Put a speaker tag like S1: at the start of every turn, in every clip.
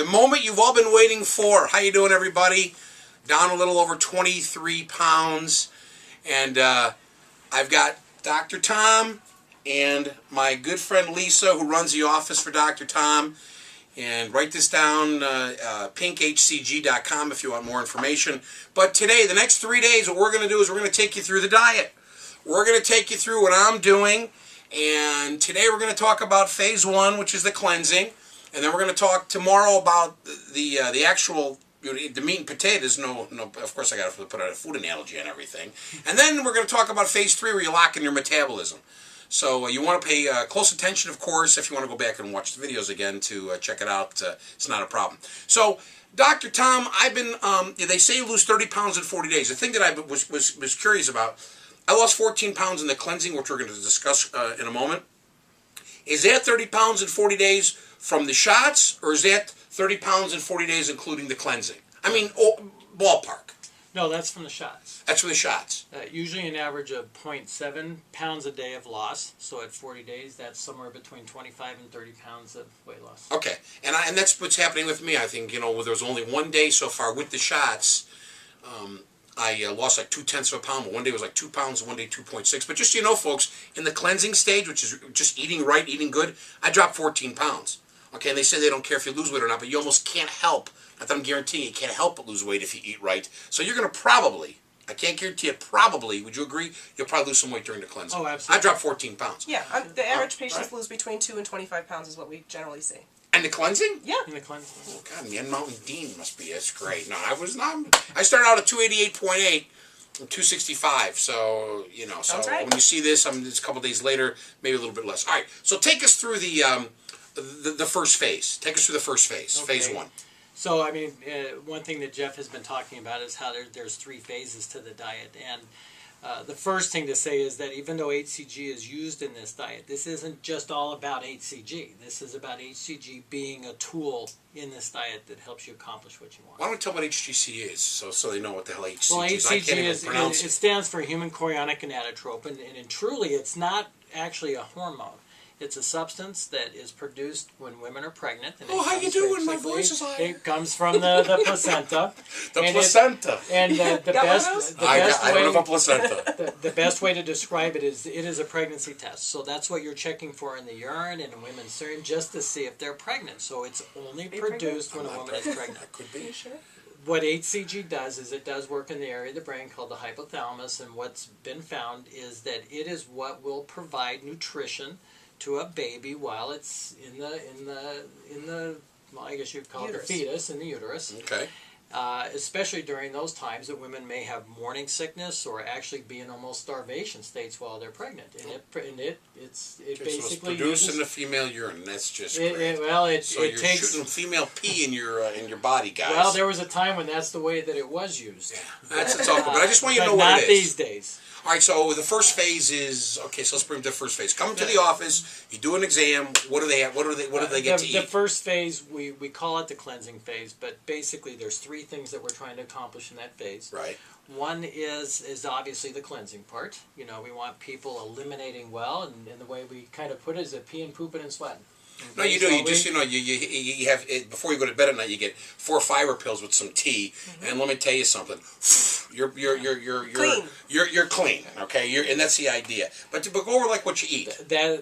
S1: The moment you've all been waiting for. How you doing, everybody? Down a little over 23 pounds. And I've got Dr. Tom and my good friend Lisa, who runs the office for Dr. Tom. And write this down, pinkhcg.com if you want more information. But today, the next 3 days, what we're going to do is we're going to take you through the diet. We're going to take you through what I'm doing. And today we're going to talk about phase 1, which is the cleansing. And then we're going to talk tomorrow about the actual, the meat and potatoes. No, of course I got to put out a food analogy and everything. And then we're going to talk about phase 3, where you lock in your metabolism. So you want to pay close attention, of course. If you want to go back and watch the videos again to check it out, it's not a problem. So, Dr. Tom, I've been, they say you lose 30 pounds in 40 days. The thing that I was curious about, I lost 14 pounds in the cleansing, which we're going to discuss in a moment. Is that 30 pounds in 40 days from the shots, or is that 30 pounds in 40 days including the cleansing? I mean, ballpark.
S2: No, that's from the shots.
S1: That's from the shots.
S2: Usually an average of 0.7 pounds a day of loss. So at 40 days, that's somewhere between 25 and 30 pounds of weight loss.
S1: Okay. And that's what's happening with me. I think, there was only 1 day so far with the shots. I lost like 0.2 of a pound. But 1 day was like 2 pounds, and 1 day 2.6. But just so you know, folks, in the cleansing stage, which is just eating right, eating good, I dropped 14 pounds. Okay, and they say they don't care if you lose weight or not, but you almost can't help. Not that I'm guaranteeing you can't help but lose weight if you eat right. So you're going to probably, I can't guarantee it, probably, would you agree, you'll probably lose some weight during the cleansing.
S2: Oh, absolutely.
S1: I dropped 14 pounds.
S3: Yeah, the average patients lose between 2 and 25 pounds is what we generally see.
S1: And the cleansing?
S3: Yeah.
S2: In the cleansing.
S1: Oh, God, the N Mountain Dean must be, that's great. No, I was not, I started out at 288.8. 265, so, so
S3: right.
S1: when you see this, it's a couple days later, maybe a little bit less. All right, so take us through the first phase. Take us through the first phase,
S2: Okay.
S1: phase 1.
S2: So, I mean, one thing that Geoff has been talking about is how there's 3 phases to the diet. And the first thing to say is that even though HCG is used in this diet, this isn't just all about HCG. This is about HCG being a tool in this diet that helps you accomplish what you want.
S1: Why don't we tell what HCG is, so they know what the hell HCG
S2: Well,
S1: is? I can't even pronounce
S2: it stands for human chorionic gonadotropin, and truly it's not actually a hormone. It's a substance that is produced when women are pregnant. And
S1: how you doing? My voice is high.
S2: It comes from the placenta.
S1: The placenta. I don't have a placenta.
S2: The best way to describe it is a pregnancy test. So that's what you're checking for in the urine and in women's serum, just to see if they're pregnant. So it's only produced when a woman is pregnant.
S1: I could be.
S3: Sure.
S2: What HCG does is it does work in the area of the brain called the hypothalamus, and what's been found is that it is what will provide nutrition to a baby while it's in the well, I guess you'd call
S3: uterus.
S2: it the fetus in the uterus.
S1: Okay.
S2: Especially during those times that women may have morning sickness or actually be in almost starvation states while they're pregnant, and it basically
S1: so it's produced in the female urine. That's just great.
S2: So
S1: you're shooting female pee in your body, guys.
S2: Well, there was a time when that's the way that it was used.
S1: Yeah, that's all. But I just want you to know
S2: what
S1: what it is.
S2: Not these days.
S1: All right, so the first phase is, okay, so let's bring the first phase. Come to the office, you do an exam, what do they have, what do they get to eat?
S2: The first phase, we call it the cleansing phase, but basically there's 3 things that we're trying to accomplish in that phase.
S1: Right.
S2: One is obviously the cleansing part. We want people eliminating well, and the way we kind of put it is a peeing, pooping, and sweating.
S1: No, you do. You just, you have, before you go to bed at night, you get 4 fiber pills with some tea, and let me tell you something. You're
S3: clean.
S1: You're clean, okay? And that's the idea. But go over like what you eat.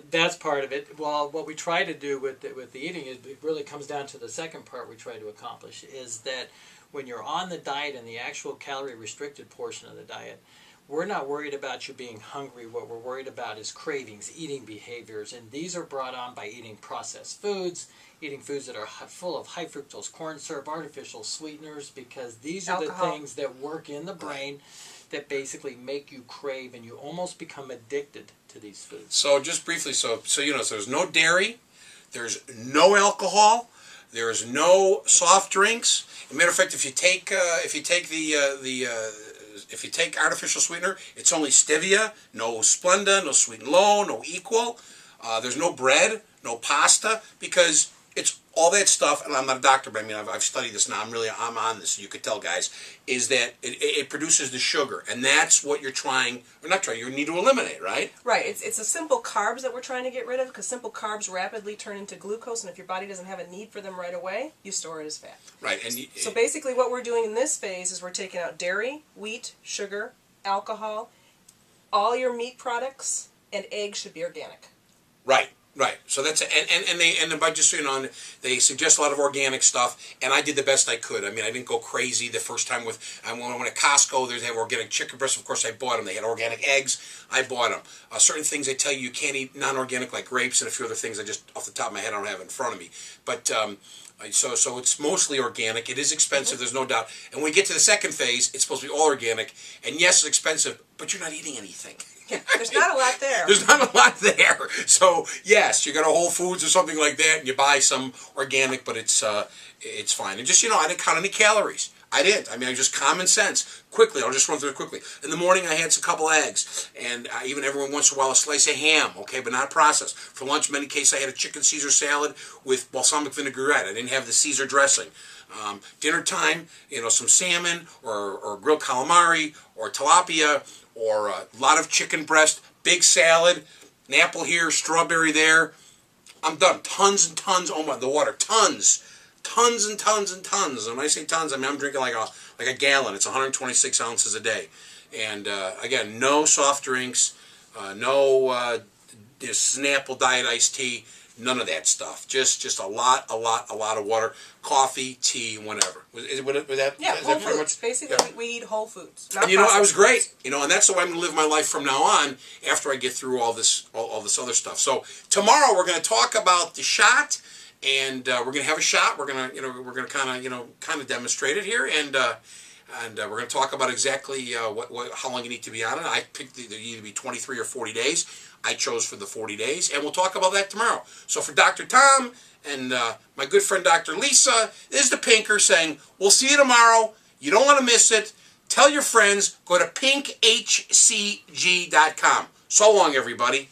S2: That's part of it. Well, what we try to do with the eating is it really comes down to the second part we try to accomplish is that when you're on the diet and the actual calorie restricted portion of the diet, we're not worried about you being hungry. What we're worried about is cravings, eating behaviors, and these are brought on by eating processed foods, eating foods that are full of high fructose corn syrup, artificial sweeteners, because these are
S3: Alcohol.
S2: the things that work in the brain that basically make you crave, and you almost become addicted to these foods.
S1: So just briefly, so there's no dairy, there's no alcohol, there's no soft drinks. As a matter of fact, if you take artificial sweetener, it's only stevia, no Splenda, no Sweet and Low, no Equal. There's no bread, no pasta, because it's all that stuff, and I'm not a doctor, but I mean, I've studied this now. I'm on this. You could tell, guys, is that it produces the sugar, and that's what you're trying, or not trying. You need to eliminate, right?
S3: Right. It's a simple carbs that we're trying to get rid of, because simple carbs rapidly turn into glucose, and if your body doesn't have a need for them right away, you store it as fat.
S1: Right. And
S3: So basically, what we're doing in this phase is we're taking out dairy, wheat, sugar, alcohol, all your meat products, and eggs should be organic.
S1: Right. Right. So that's and by just so you know, they suggest a lot of organic stuff, and I did the best I could. I mean, I didn't go crazy the first time with. When I went to Costco, they have organic chicken breasts. Of course, I bought them. They had organic eggs. I bought them. Certain things they tell you can't eat non-organic, like grapes, and a few other things. I just off the top of my head I don't have in front of me. But so it's mostly organic. It is expensive. There's no doubt. And when we get to the second phase, it's supposed to be all organic. And yes, it's expensive, but you're not eating anything.
S3: There's not a lot there.
S1: There's not a lot there. So yes, you go to Whole Foods or something like that, and you buy some organic, but it's fine. And just I didn't count any calories. I didn't. I mean, I just common sense. Quickly, I'll just run through it quickly. In the morning, I had a couple eggs, and even every once in a while a slice of ham. Okay, but not processed. For lunch, in many cases, I had a chicken Caesar salad with balsamic vinaigrette. I didn't have the Caesar dressing. Dinner time, some salmon or grilled calamari or tilapia. Or a lot of chicken breast, big salad, an apple here, strawberry there. I'm done. Tons and tons. Oh my, the water, tons and tons and tons. And when I say tons, I mean I'm drinking like a gallon. It's 126 ounces a day. And again, no soft drinks, no Snapple diet iced tea. None of that stuff. Just a lot of water. Coffee, tea, whatever. Was that?
S3: Yeah,
S1: is
S3: whole
S1: that pretty
S3: foods.
S1: much?
S3: Basically,
S1: Yeah.
S3: we eat whole foods.
S1: And I was great. And that's the way I'm going to live my life from now on. After I get through all this other stuff. So tomorrow we're going to talk about the shot, and we're going to have a shot. We're going to kind of demonstrate it here, and we're going to talk about exactly how long you need to be on it. I picked either be 23 or 40 days. I chose for the 40 days, and we'll talk about that tomorrow. So for Dr. Tom and my good friend Dr. Lisa, this is the Pinker saying, we'll see you tomorrow. You don't want to miss it. Tell your friends. Go to pinkhcg.com. So long, everybody.